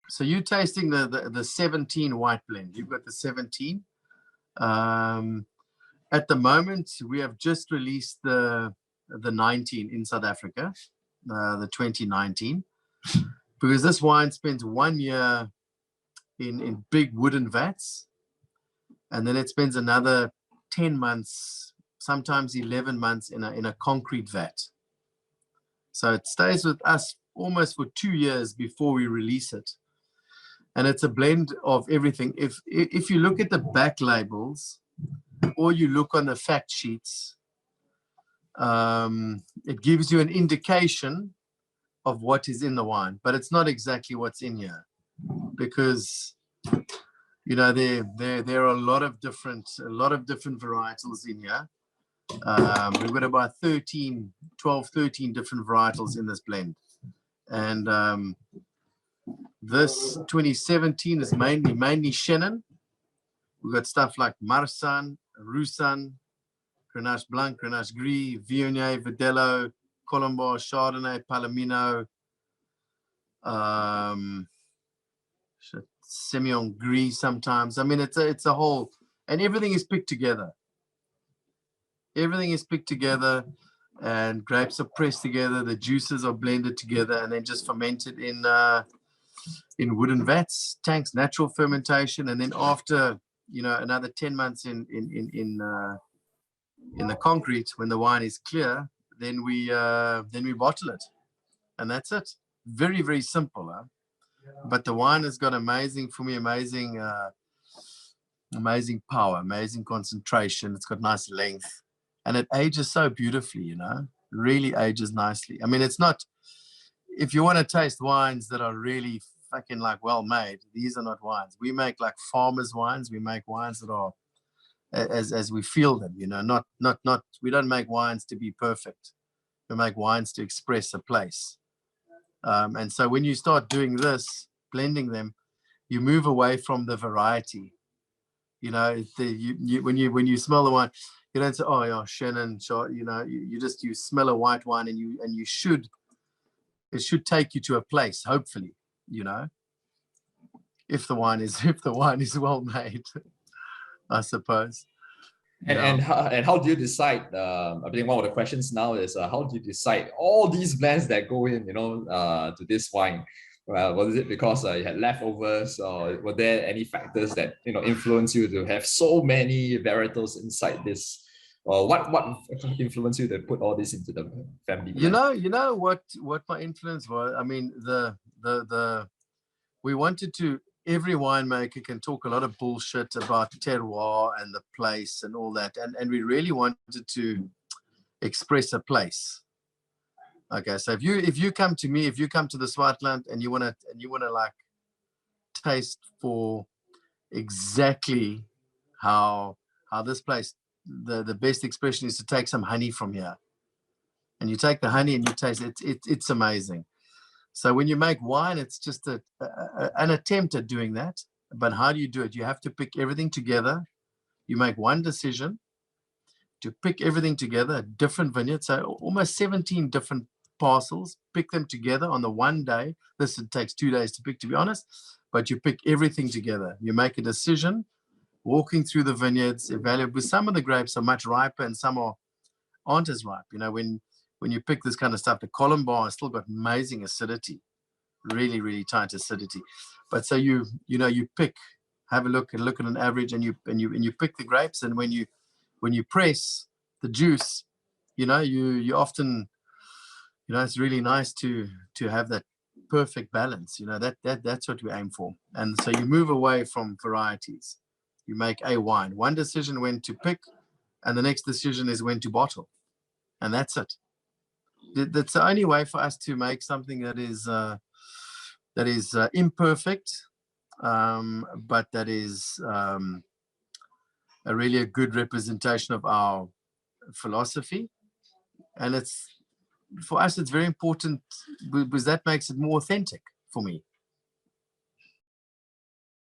So you're tasting the 17 white blend. You've got the 17. At the moment, we have just released the 19 in South Africa, the 2019, because this wine spends 1 year in big wooden vats, and then it spends another 10 months, sometimes 11 months in a concrete vat. So it stays with us almost for 2 years before we release it. And it's a blend of everything. If you look at the back labels or you look on the fact sheets, it gives you an indication of what is in the wine, but it's not exactly what's in here, because you know there are a lot of different varietals in here. We've got about 13 different varietals in this blend, and this 2017 is mainly Chenin. We've got stuff like Marsanne, Roussanne, Grenache Blanc, Grenache Gris, Viognier, Verdelho, Colombard, Chardonnay, Palomino, Semillon Gris sometimes. I mean, it's a whole, and everything is picked together. Everything is picked together, and grapes are pressed together. The juices are blended together, and then just fermented in wooden vats, tanks, natural fermentation, and then after another 10 months in the concrete, when the wine is clear, then we bottle it, and that's it. Very, very simple, huh? But the wine has got amazing power, amazing concentration. It's got nice length, and it ages so beautifully. Really ages nicely. I mean, it's not. If you want to taste wines that are really fucking well made, these are not wines. We make like farmers' wines. We make wines that are as we feel them, not we don't make wines to be perfect. We make wines to express a place. And so when you start doing this, blending them, you move away from the variety. When you smell the wine, you don't say, oh yeah, Chenin, you smell a white wine, and it should take you to a place, hopefully, if the wine is well made. I suppose. And how do you decide? I think one of the questions now is how do you decide all these blends that go in, to this wine? Was it because you had leftovers, or were there any factors that influence you to have so many varietals inside this? Or what influenced you to put all this into the family blend? You know what my influence was. I mean, we wanted to. Every winemaker can talk a lot of bullshit about terroir and the place and all that, and we really wanted to express a place. Okay, so if you come to me, if you come to the Swartland and you wanna like taste for exactly how this place, the best expression is to take some honey from here, and you take the honey and you taste it. It's amazing. So when you make wine, it's just an attempt at doing that. But how do you do it? You have to pick everything together. You make one decision to pick everything together, different vineyards, so almost 17 different parcels, pick them together on the one day. This takes 2 days to pick, to be honest, but you pick everything together. You make a decision, walking through the vineyards, evaluate. Some of the grapes are much riper and some aren't as ripe. When you pick this kind of stuff, the Colombard has still got amazing acidity, really, really tight acidity. But so you pick, have a look at an average, and you pick the grapes, and when you press the juice, you often, it's really nice to have that perfect balance. That's what we aim for. And so you move away from varieties. You make a wine. One decision when to pick, and the next decision is when to bottle, and that's it. That's the only way for us to make something that is imperfect, but that is really a good representation of our philosophy. And for us, it's very important because that makes it more authentic for me.